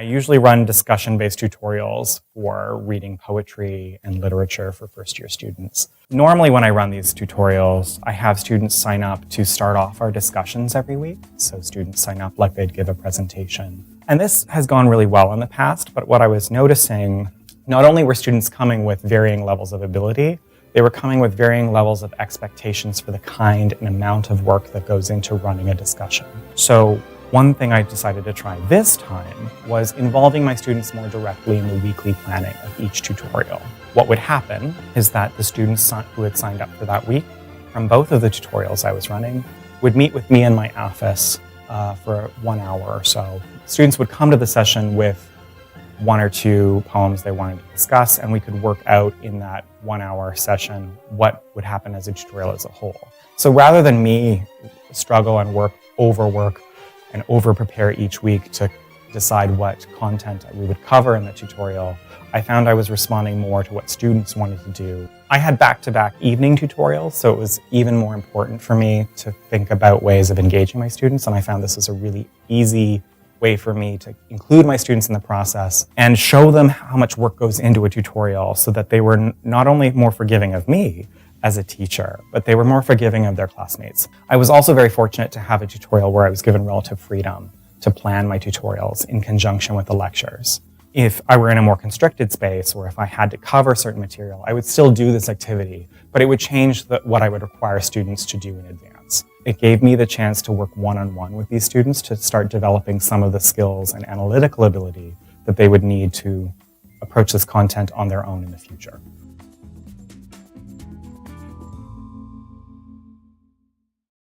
I usually run discussion-based tutorials for reading poetry and literature for first-year students. Normally when I run these tutorials, I have students sign up to start off our discussions every week. So students sign up like they'd give a presentation. And this has gone really well in the past, but what I was noticing, not only were students coming with varying levels of ability, they were coming with varying levels of expectations for the kind and amount of work that goes into running a discussion. So one thing I decided to try this time was involving my students more directly in the weekly planning of each tutorial. What would happen is that the students who had signed up for that week from both of the tutorials I was running would meet with me in my office for 1 hour or so. Students would come to the session with 1 or 2 poems they wanted to discuss, and we could work out in that 1 hour session what would happen as a tutorial as a whole. So rather than me struggle and overwork and over-prepare each week to decide what content we would cover in the tutorial, I found I was responding more to what students wanted to do. I had back-to-back evening tutorials, so it was even more important for me to think about ways of engaging my students, and I found this was a really easy way for me to include my students in the process and show them how much work goes into a tutorial so that they were not only more forgiving of me as a teacher, but they were more forgiving of their classmates. I was also very fortunate to have a tutorial where I was given relative freedom to plan my tutorials in conjunction with the lectures. If I were in a more constricted space or if I had to cover certain material, I would still do this activity, but it would change what I would require students to do in advance. It gave me the chance to work one-on-one with these students to start developing some of the skills and analytical ability that they would need to approach this content on their own in the future.